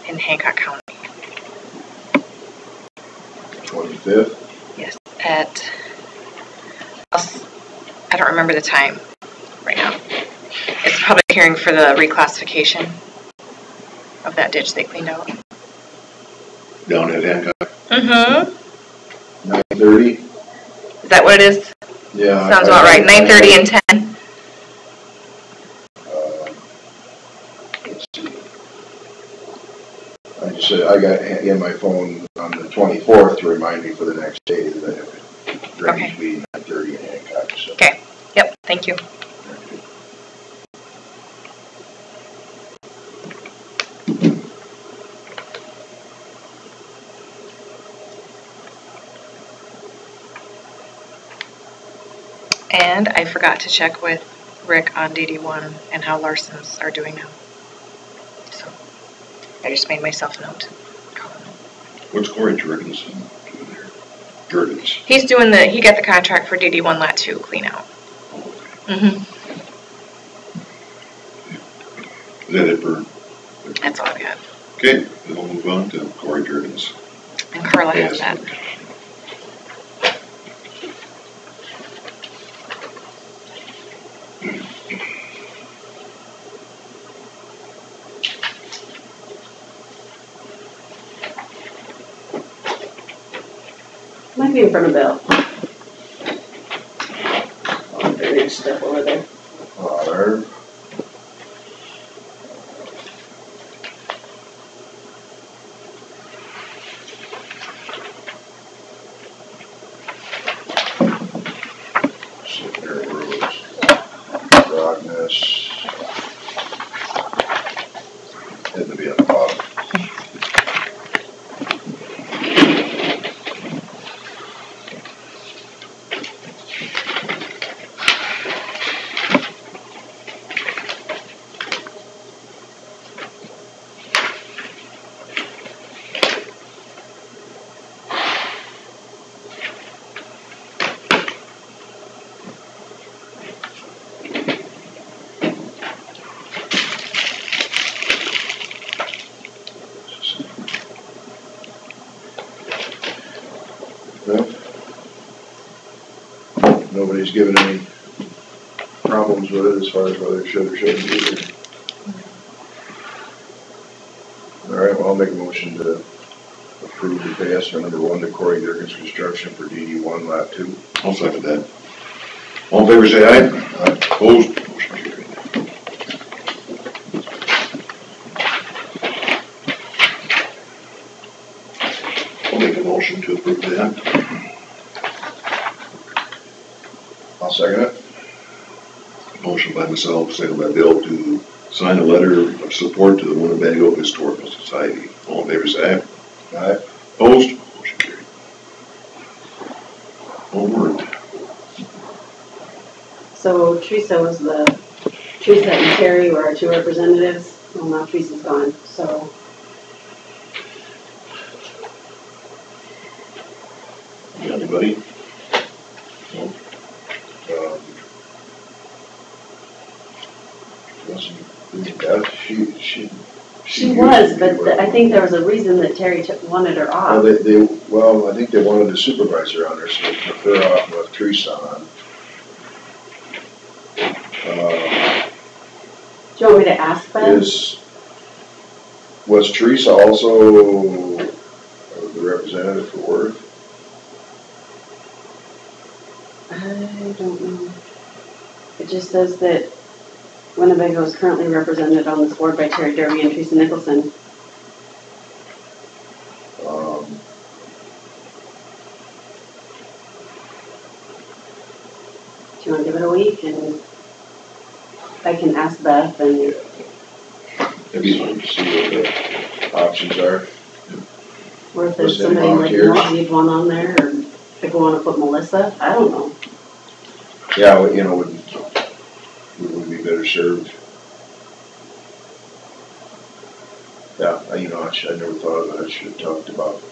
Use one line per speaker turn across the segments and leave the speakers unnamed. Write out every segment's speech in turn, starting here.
in Hancock County.
25th?
Yes, at, I don't remember the time right now. It's public hearing for the reclassification of that ditch they cleaned out.
Down at Hancock?
Mm-hmm.
9:30?
Is that what it is?
Yeah.
Sounds about right. 9:30 and 10.
Let's see. I just said I got in my phone on the 24th to remind me for the next day that I have a drainage meeting at 9:30 in Hancock. So.
Okay. Yep. Thank you. And I forgot to check with Rick on DD1 and how Larson's are doing now. So I just made myself a note.
What's Corey Jordan's doing there? Jordan's.
He's doing he got the contract for DD1 Lot 2 clean out.
Oh, okay.
Mm-hmm.
Is that it for?
That's all I got.
Okay, then we'll move on to Corey Jordan's.
And Carla has that.
Might be in front of Bill. Oh, drainage stuff over there.
Water. Secondary roads. Broadness. Had to be on the bottom. Well, nobody's given any problems with it as far as whether it should or shouldn't be there. All right, well, I'll make a motion to approve the pay estimate number 1 to Corey Durgan's Construction for DD1 Lot 2.
I'll second that. All in favor say aye. Aye. Opposed? Motion carried. I'll make a motion to approve that.
I'll second it.
Motion by myself, second by Bill, to sign a letter of support to the Winnebago Historical Society. All in favor say aye.
Aye.
Opposed? Motion carried. Onward.
So Teresa and Terry were our 2 representatives. Well, now Teresa's gone, so.
Anybody? No?
Wasn't that
She was, but I think there was a reason that Terry wanted her off.
Well, I think they wanted a supervisor on there, so they took her off and left Teresa on.
Do you want me to ask them?
Was Teresa also the representative for Worth?
I don't know. It just says that Winnebago is currently represented on this board by Terry Derby and Teresa Nicholson. Do you want to give it a week and I can ask Beth and
It'd be fun to see what the options are.
or if there's somebody like you need one on there, or if we want to put Melissa, I don't know.
Yeah, we would be better served. Yeah, I never thought of that. I should have talked about,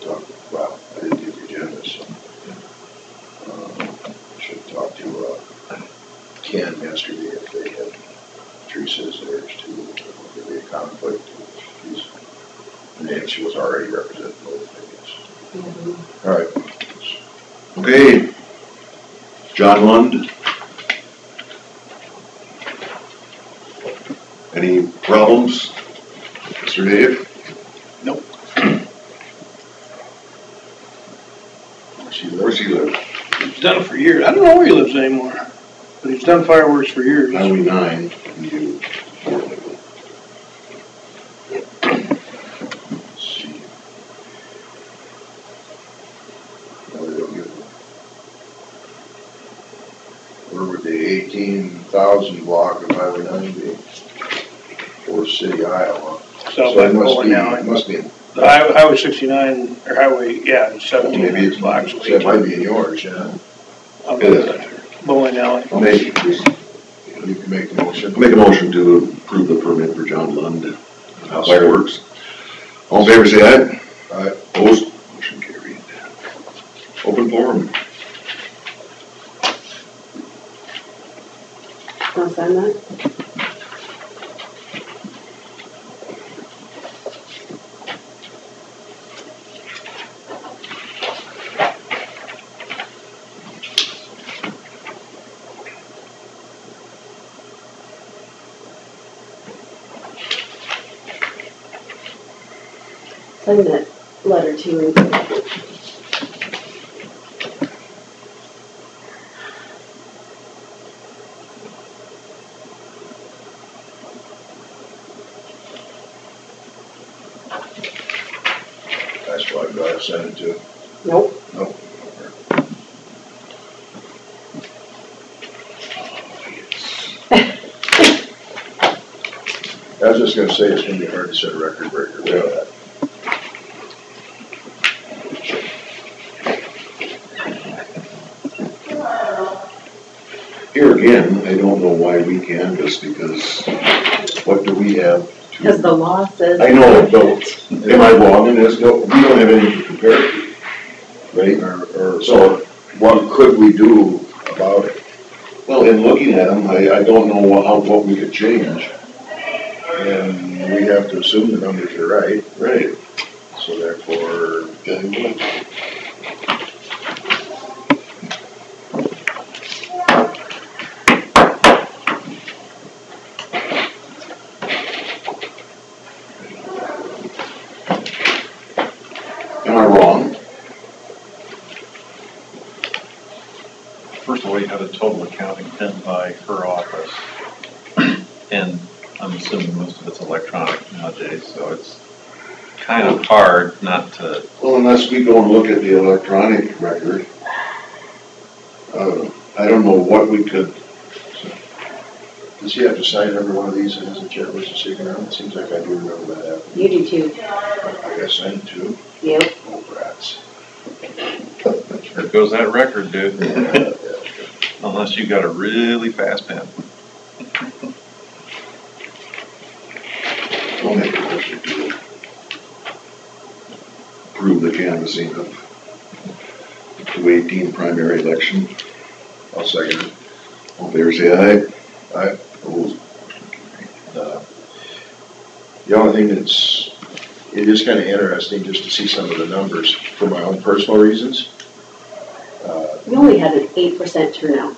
well, I didn't get the agenda, so. I should have talked to Ken yesterday if they had Teresa's theirs too. There'd be a conflict. She's And she was already represented both, I guess.
Mhm.
All right.
Okay. John Lund. Any problems, Mr. Dave?
Nope.
Where's he live?
He's done it for years. I don't know where he lives anymore, but he's done fireworks for years.
Highway 9. You.
Let's see. No, they don't get one. Where would the 18,000 block of Highway 9 be? Forest City, Iowa.
So
it must
bowling
be,
alley.
it must be,
The Highway 69, or Highway, yeah, 17
Maybe it's
blocks.
that might be in yours, yeah.
Bowling alley.
I'll make,
You can make the motion.
make a motion to approve the permit for John Lund fireworks. All in favor, say aye.
Aye.
Opposed? Motion carried. Open forum.
Want to sign that? Sign that letter too.
That's why I sent it to.
Nope.
Nope. I was just gonna say, it's gonna be hard to set a record breaker with that.
Here again, I don't know why we canvass, because what do we have to?
Because the law says.
I know, but am I wrong in this? No, we don't have anything to compare it to, right?
Or so, what could we do about it?
Well, in looking at them, I don't know what we could change.
And we have to assume the numbers are right,
Right.
so therefore,
Am I wrong?
First of all, you have a total accounting done by her office. And I'm assuming most of it's electronic nowadays, so it's kind of hard not to.
Well, unless we go and look at the electronic record, I don't know what we could.
does he have to sign every one of these as a chairperson sticking around? It seems like I do remember that happening.
You do too.
I guess I need to.
Yep.
Oh, rats.
There goes that record, dude.
Yeah.
Unless you got a really fast pen.
I'll make a motion to approve the canvassing of the 2018 primary election.
I'll second it.
All in favor, say aye.
Aye.
Opposed?
The only thing it is kind of interesting just to see some of the numbers for my own personal reasons.
We only had an 8% turnout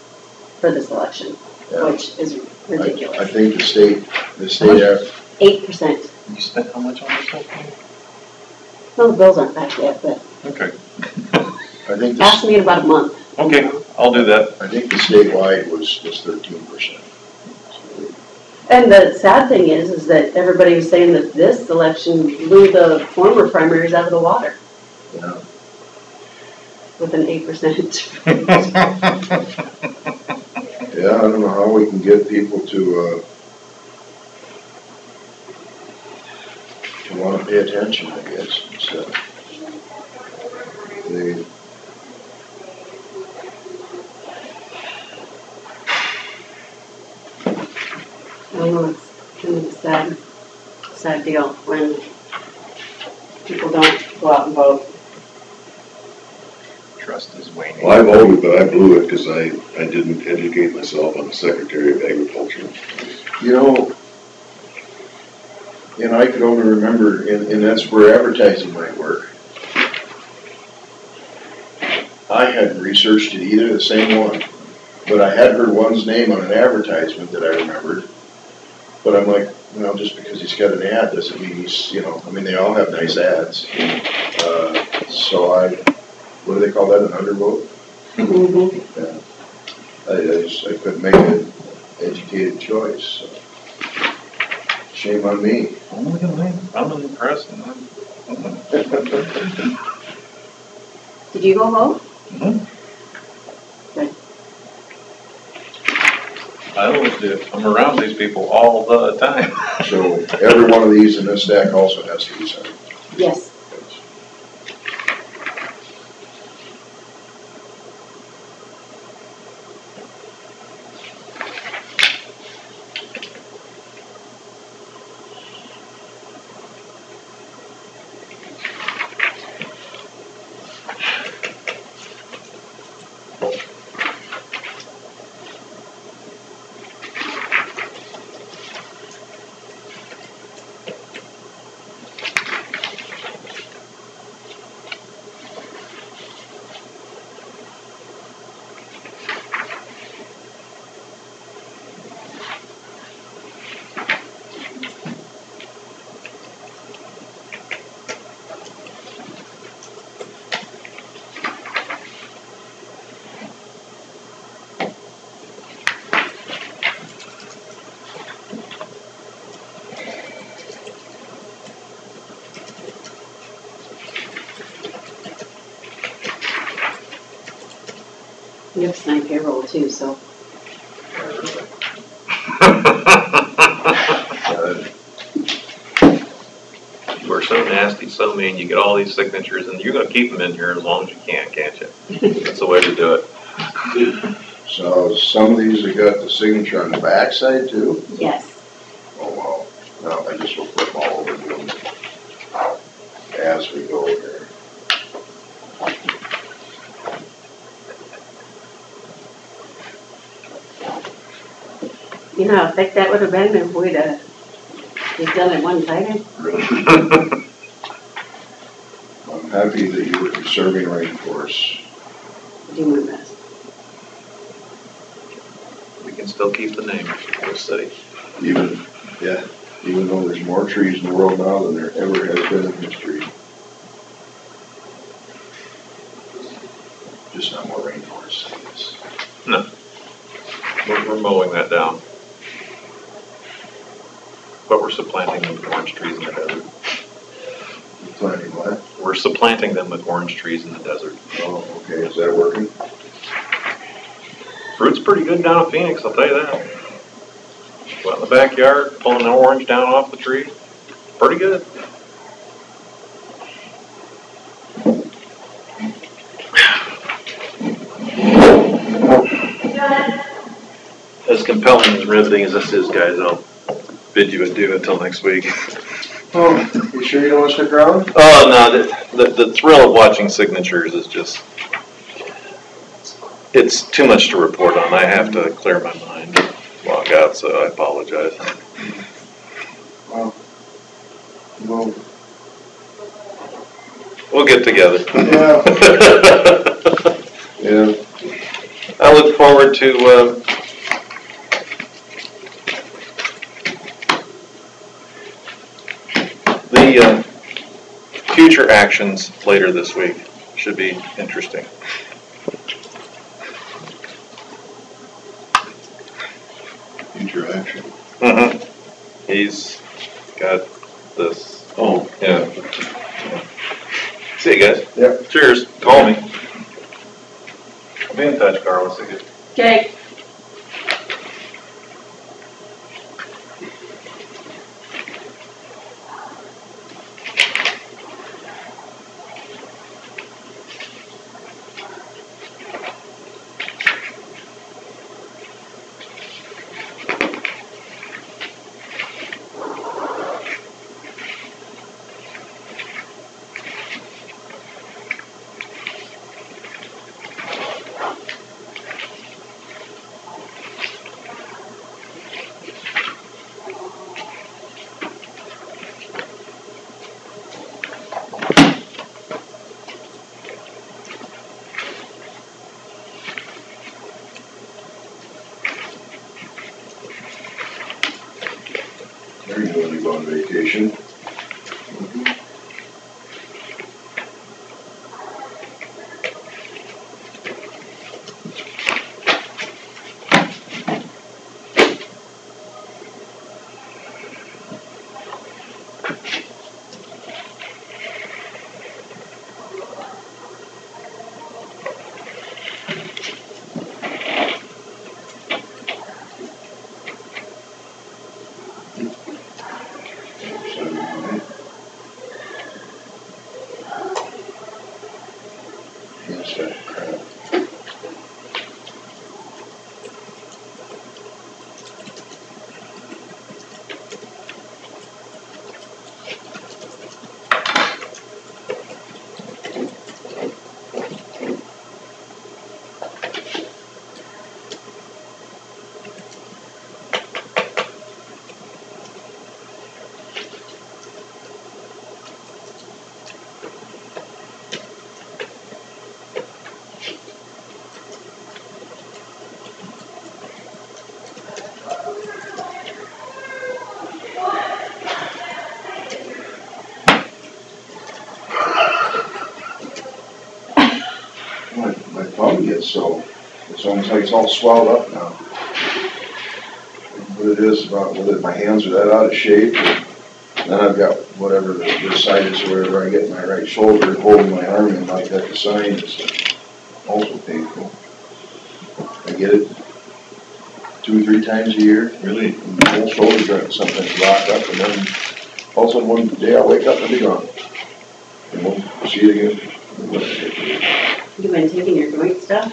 for this election,
Yeah.
which is ridiculous.
I think the state,
8%.
You spent how much on this whole thing?
Well, the bills aren't back yet, but
Okay.
I think
ask me in about a month.
Okay, I'll do that.
I think the statewide was 13%.
And the sad thing is that everybody was saying that this election blew the former primaries out of the water
Yeah.
with an 8%.
Yeah, I don't know how we can get people to want to pay attention, I guess, instead.
I don't know, it's kind of a sad deal when people don't go out and vote.
Trust is waning.
Well, I voted, but I blew it because I didn't educate myself on the Secretary of Agriculture.
You know, And I could only remember, and that's where advertising might work. I hadn't researched it either, the same one. But I had heard one's name on an advertisement that I remembered. But I'm like, well, just because he's got an ad doesn't mean he's, I mean, they all have nice ads. So what do they call that, an undervote?
Mm-hmm.
Yeah. I couldn't make an educated choice. So. Shame on me.
I'm impressed.
Did you go vote?
Mm-hmm.
Good.
I always do. I'm around these people all the time.
So every one of these in this stack also has to be signed.
Yes. You have to sign payroll too, so.
You are so nasty, so mean. You get all these signatures, and you're going to keep them in here as long as you can, can't you? That's the way to do it.
So some of these have got the signature on the back side too?
Yes.
Oh, wow. No, I just will flip them all over to them as we go here.
You know how thick that would have been if we'd have just done it one-sided?
I'm happy that you were conserving rainforests.
Do my best.
We can still keep the name of the city.
Even though there's more trees in the world now than there ever has been in history. Just not more rainforests, I guess.
No. We're mowing that down. But we're supplanting them with orange trees in the desert.
Planting what?
We're supplanting them with orange trees in the desert.
Oh, okay, is that working?
Fruit's pretty good down in Phoenix, I'll tell you that. Go out in the backyard, pulling the orange down off the tree. Pretty good. As compelling and riveting as this is, guys, I'll bid you adieu until next week.
Oh, you sure you don't want to stick around?
Oh, no, the thrill of watching signatures is just, it's too much to report on. I have to clear my mind, log out, so I apologize.
Well,
We'll get together.
yeah. Yeah.
I look forward to the future actions later this week. Should be interesting.
Future action.
Mm-hmm. He's got this.
Oh.
Yeah. See you guys.
Yep.
Cheers. Call me. I'll be in touch, Carl. See you.
Okay.
go on vacation. Yes, crap. My thumb gets so, it's almost like it's all swelled up now. What it is about whether my hands are that out of shape, and then I've got whatever the bursitis or whatever I get in my right shoulder, holding my arm in like that, the sign is also painful. I get it 2 or 3 times a year.
Really?
And the whole shoulder joint sometimes lock up, and then all of a sudden one day I wake up and it'll be gone. And we'll see it again.
You've been taking your joint stuff?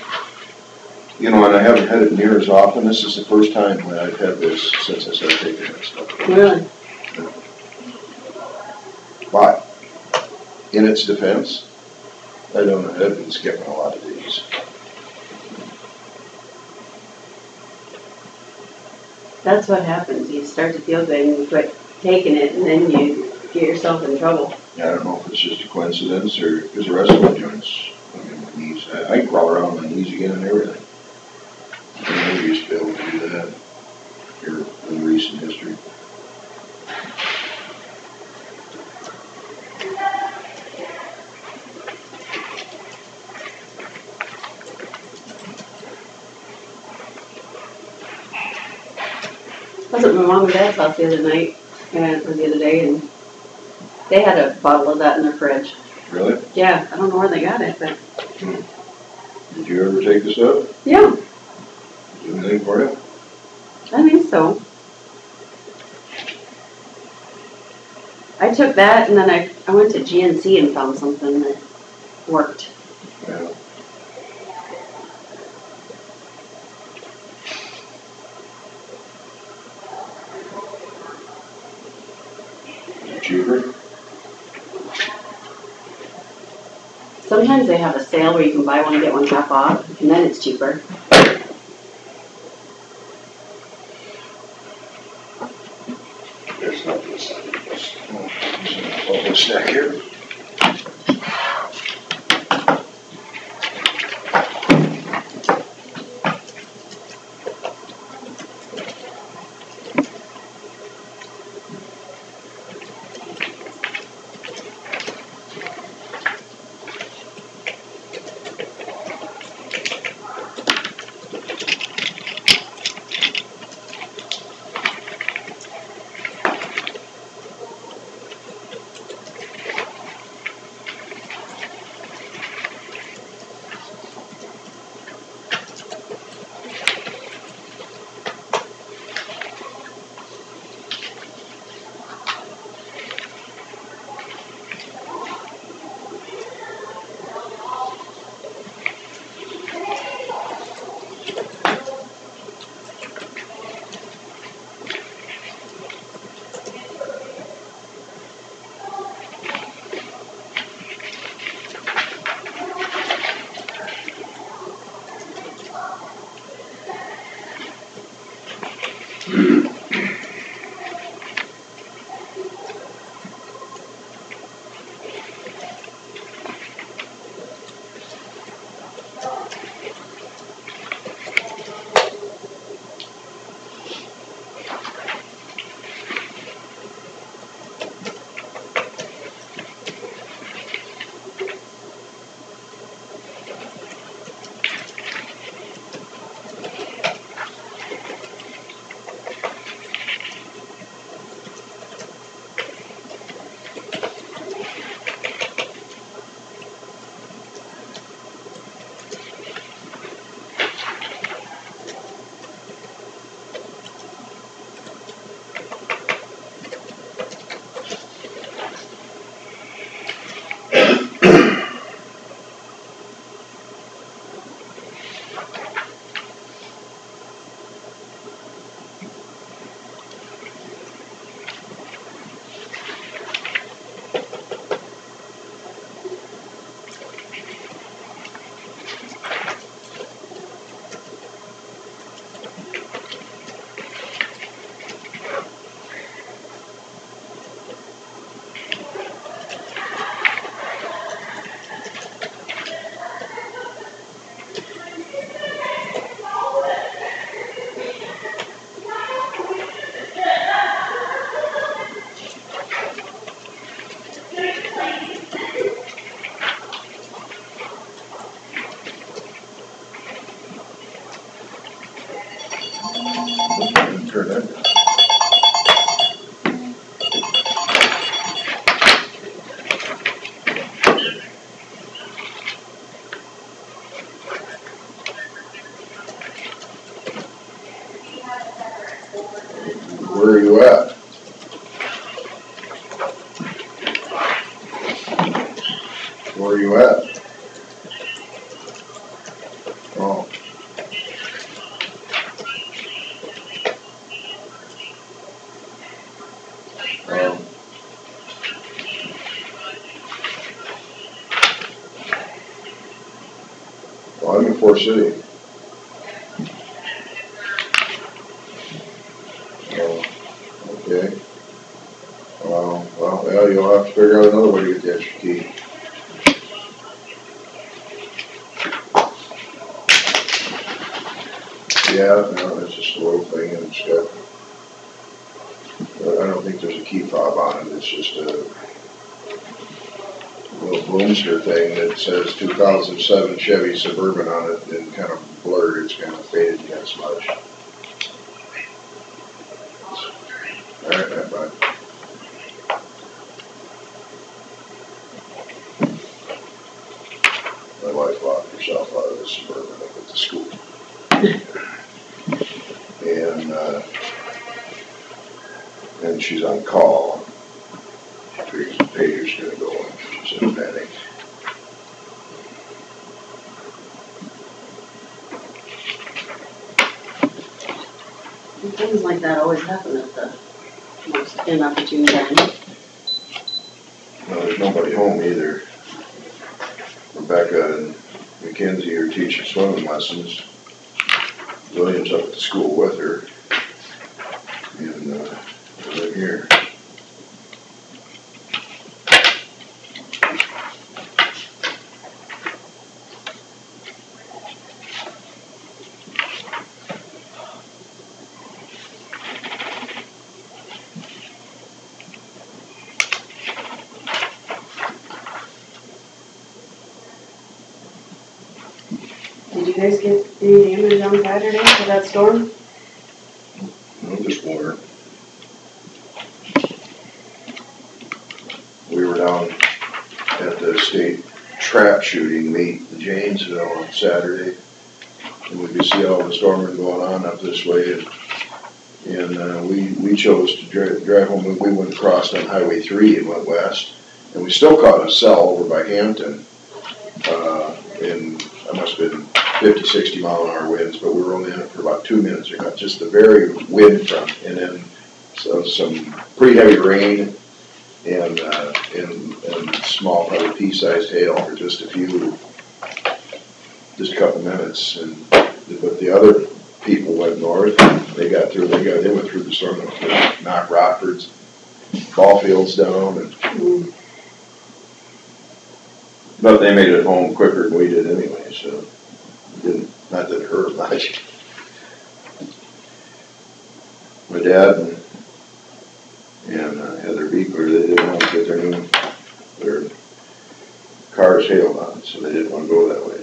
You know, and I haven't had it near as often. This is the first time when I've had this since I started taking that stuff.
Really?
But, in its defense, I don't know, I've been skipping a lot of days.
That's what happens. You start to feel good and you quit taking it and then you get yourself in trouble.
I don't know if it's just a coincidence or because the rest of my joints, I mean, my knees, I can crawl around on my knees again and everything. I never used to be able to do that here in recent history.
I was at my mom and dad's house the other night, or the other day, and they had a bottle of that in their fridge.
Really?
Yeah, I don't know where they got it, but.
Did you ever take this up?
Yeah,
Do anything for you?
I think so. I took that and then I went to GNC and found something that worked.
Yeah. Is it cheaper?
Sometimes they have a sale where you can buy one and get one half off, and then it's cheaper.
There's nothing inside of this. Oh, this stack here. Turn that down. Where are you at? Where are you at? Oh. Well, I'm in Forest City. Oh, okay. Well, yeah, you'll have to figure out another way to get the extra key. Yeah, no, it's just a little thing and it's got, I don't think there's a key fob on it, it's just a little Boomster thing that says 2007 Chevy Suburban on it and kind of blurred, it's kind of faded and got smudged. Alright, bye. My wife locked herself out of the Suburban up at the school. And she's on call. She figures the pager's gonna go and she's in a panic.
And things like that always happen at the most inopportune time.
Well, there's nobody home either. Rebecca and Mackenzie are teaching swimming lessons. William's up at the school with her. And they're here.
Did you guys get any damage on Saturday for that storm?
No, just water.
We were down at the state trap shooting meet in Janesville on Saturday. And we could see all the storming going on up this way. And we chose to drive home. We went across on Highway 3 and went west. And we still caught a cell over by Hampton. And I must have been 50, 60 mile an hour winds, but we were only in it for about 2 minutes. We got just the very wind front, and then some pretty heavy rain and small, probably pea-sized hail for just a couple minutes. But the other people went north. They went through the storm and knocked Rockford's ball fields down, but they made it home quicker than we did anyway. So not that it hurt much. My dad and Heather Beekler, they didn't want to get their cars hailed on, so they didn't want to go that way.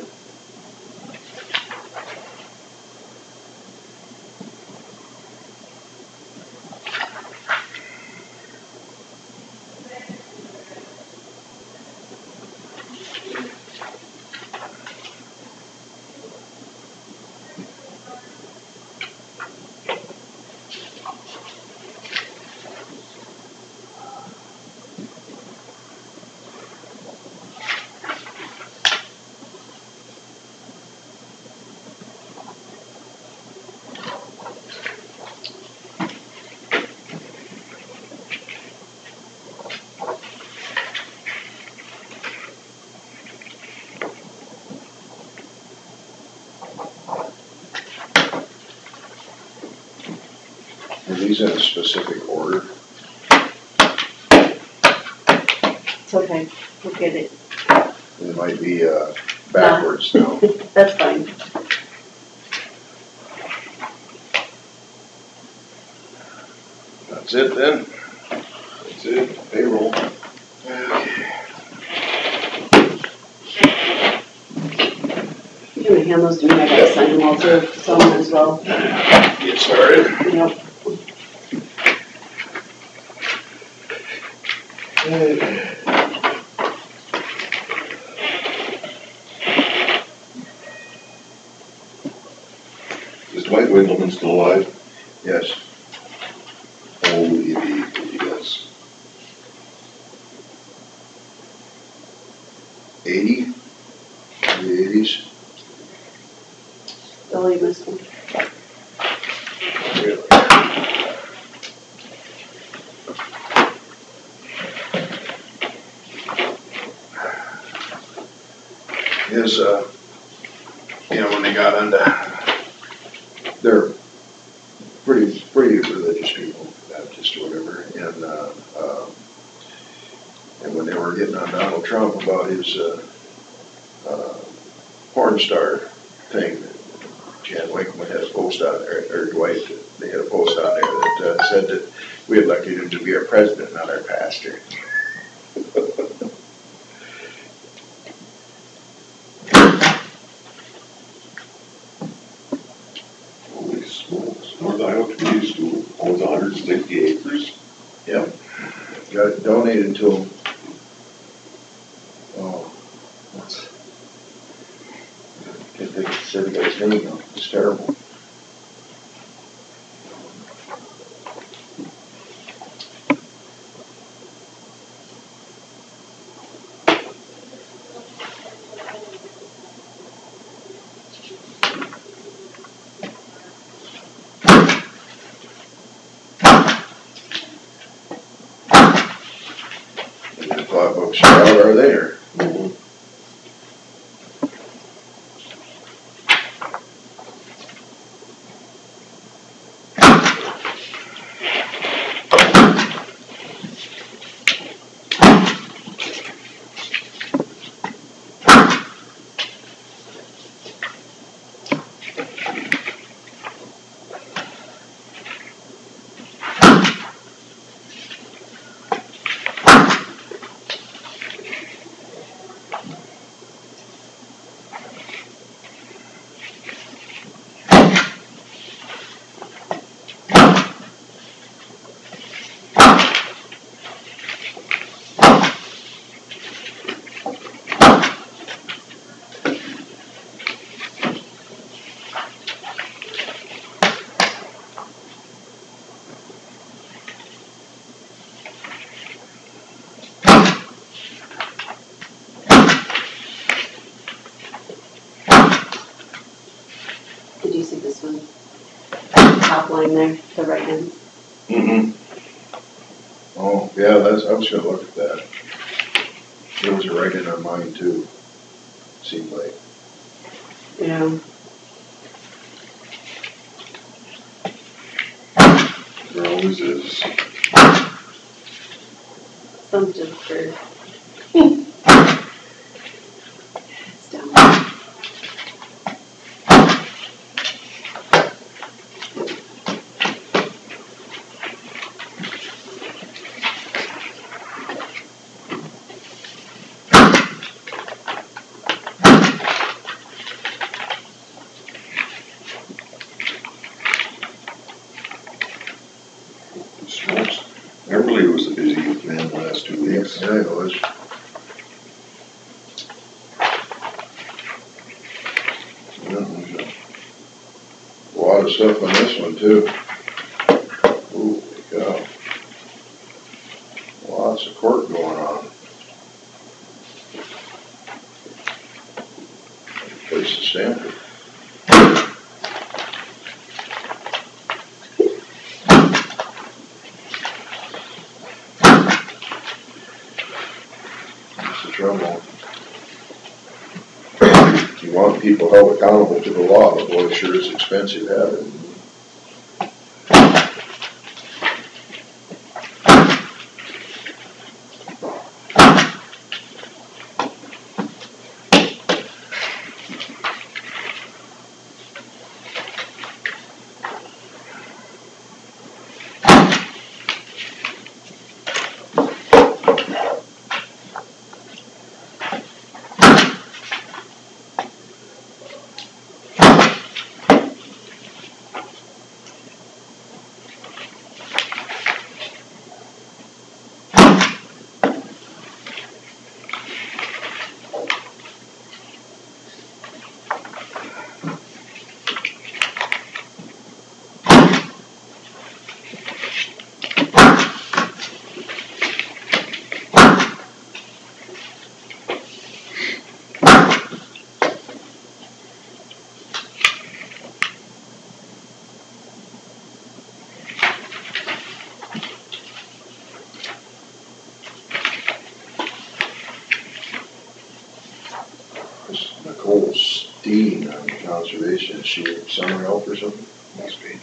Are these in a specific order?
It's okay, we'll get it.
It might be backwards now.
That's fine.
That's it then.
That's it, payroll.
Okay.
hand those to me, I gotta sign them all too, so I might as well.
Get started.
Yep.
Is Dwight Wiggleman still alive?
Yes.
How old would he be, would you guess?
80, the 80s.
Billy missed one.
Really?
His, when they got into, they're pretty religious people, Baptist or whatever, and when they were getting on Donald Trump about his porn star thing, Jan Winkleman had a post on there, or Dwight, they had a post on there that said that we elected him to be our president, not our pastor.
Holy smokes. North Iowa Community School owns 160 acres.
Yep. Got it donated to him. Oh, can't think of the city guy's name though. It's terrible. And the thought books are there.
Mhm.
Did you see this one? Top line there, the right hand.
Mm-hmm. Oh, yeah, I was gonna look at that. It was right in our mind too, seemed like.
Yeah.
There always is.
Some just for. It's down.
Smokes. Everly was a busy man the last 2 weeks.
Yeah, it was. Yeah, there's a lot of stuff on this one too. Holy cow. Lots of court going on. Place to stamp it. That's the trouble. You want people held accountable to the law, but boy, it sure is expensive having it. Nicole Steen on conservation, is she summer help or something?
Must be.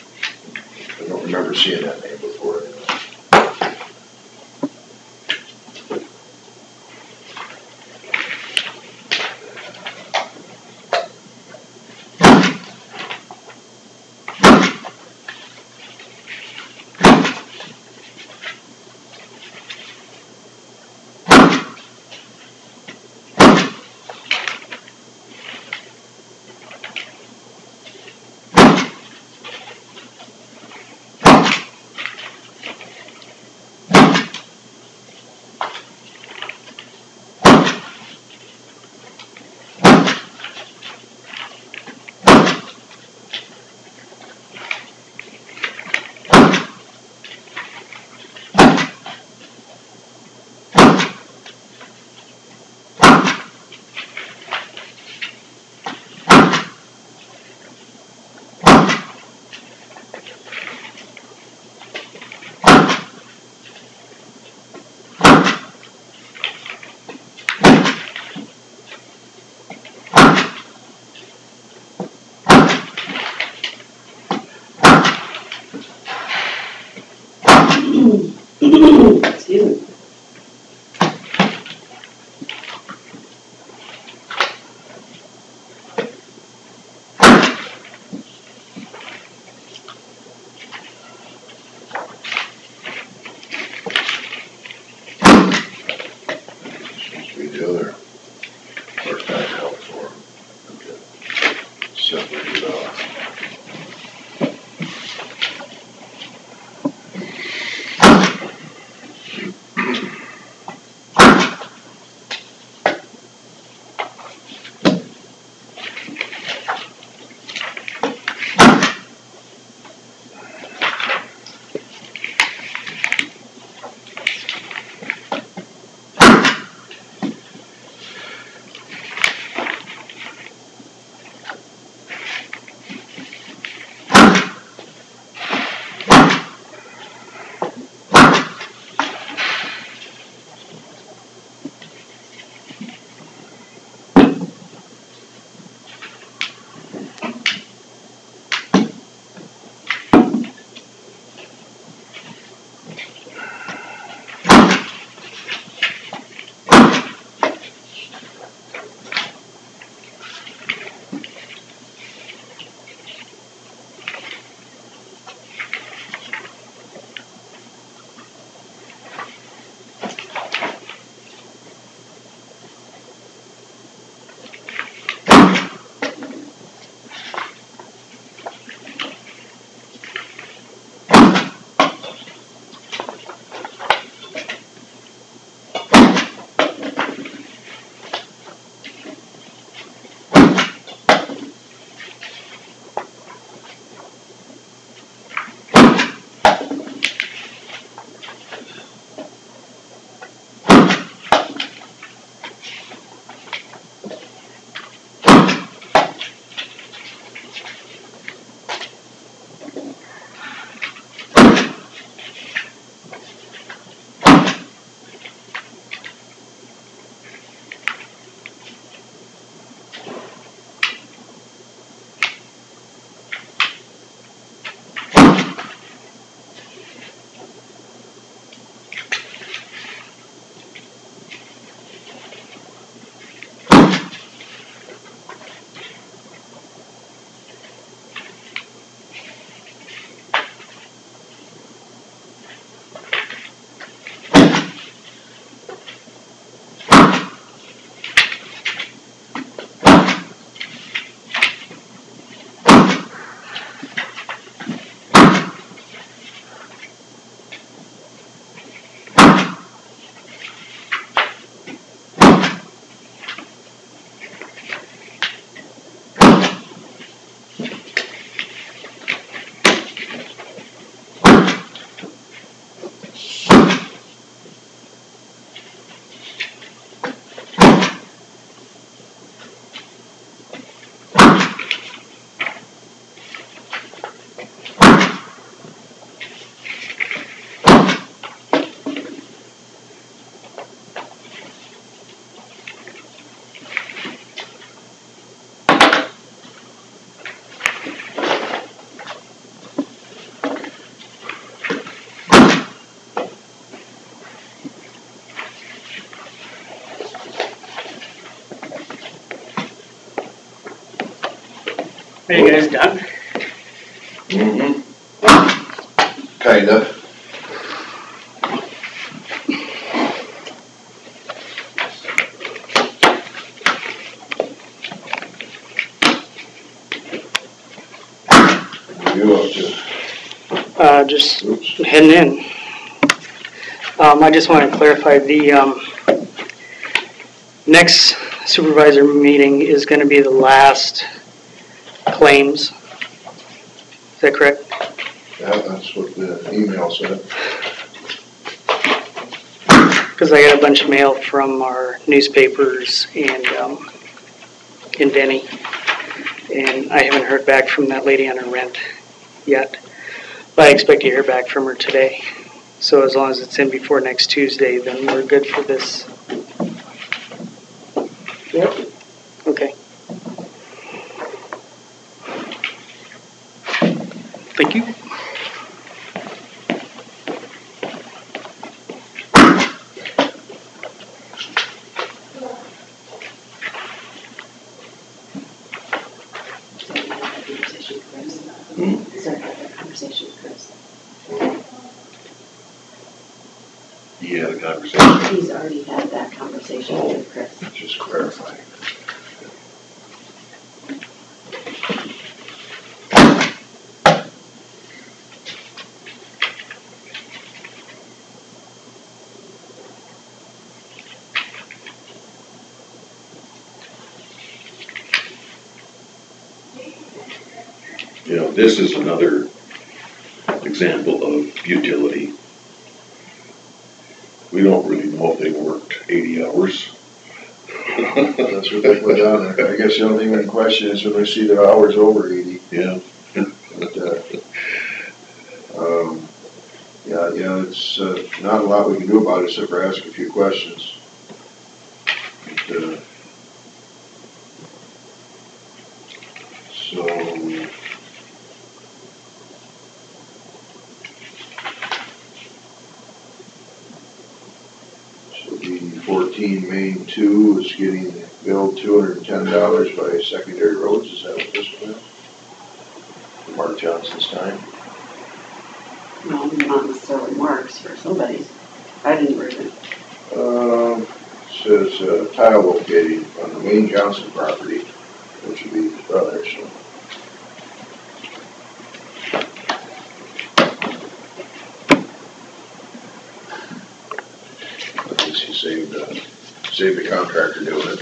I don't remember seeing that name before.
Are you guys done?
Mm-hmm. Kinda. You up to?
Just
Oops.
heading in. I just want to clarify the next supervisor meeting is going to be the last claims. Is that correct?
Yeah, that's what the email said.
Because I got a bunch of mail from our newspapers and Denny, and I haven't heard back from that lady on her rent yet. But I expect to hear back from her today. So as long as it's in before next Tuesday, then we're good for this.
Yep.
Okay. Thank you.
So I had that conversation with Chris.
You had a conversation.
He's already had that conversation with Chris.
Just clarifying.
You know, this is another example of utility. We don't really know if they worked 80 hours.
That's what they put down there. I guess the only thing we can question is when we see their hours over 80.
Yeah.
But, yeah, it's not a lot we can do about it except for ask a few questions. But, so, the 14 main 2 is getting billed $210 by secondary roads. Is that what this was? For Mark Johnson's time?
No, not necessarily Mark's, for somebody's. I didn't read it.
Says tile locating on the Wayne Johnson property, which would be his brother, so. At least he saved the contractor doing it.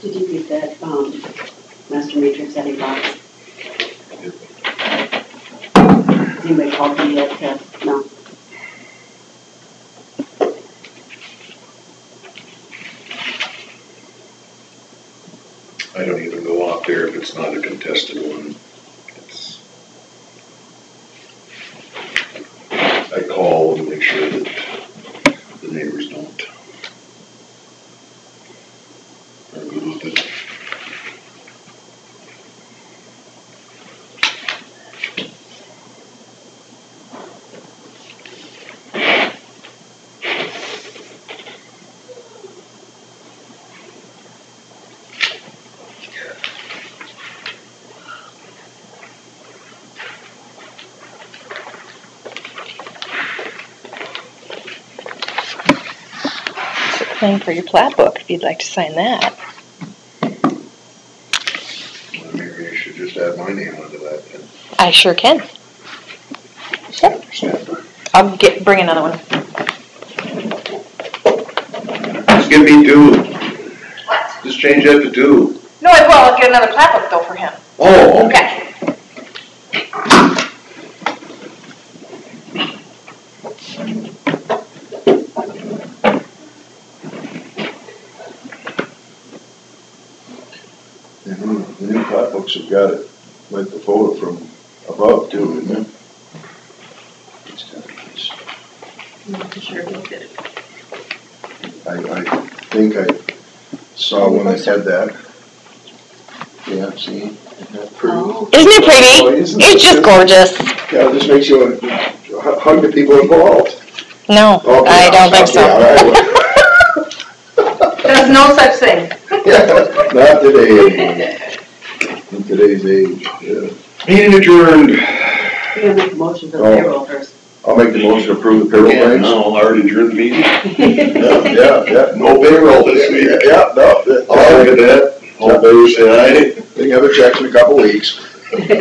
Did you get that master matrix that he bought? Has anybody called you yet? No.
I don't even go out there if it's not a contested one. I call and make sure that the neighbors don't. Are good with it.
Playing for your plat book, if you'd like to sign that.
Well, maybe I should just add my name onto that then.
I sure can. Sure.
Stamper.
I'll bring another one.
Just give me 2. Just change that to 2.
No, I will. I'll get another plat book though for him.
Oh, okay.
Okay.
got it, like the photo from above too, isn't it?
It's kind of nice.
I'm not too sure if looked at it.
I think I saw one that had that. Yeah, see? Isn't that pretty?
Oh.
Isn't it pretty?
Oh, isn't
It's
it
just
good?
gorgeous.
Yeah, it just makes you want to hug the people involved.
No,
Okay,
I don't think
okay, all
so.
right.
There's no such thing.
Yeah, not today. In today's age, yeah.
Meeting adjourned.
You gotta make a motion for the
Oh.
payroll first.
I'll make the motion to approve the payroll
Yeah,
claims.
no, already adjourned the meeting.
Yeah.
No payroll this week.
Yeah, no.
I'll look at that. All in favor, say aye.
They have a check in a couple weeks.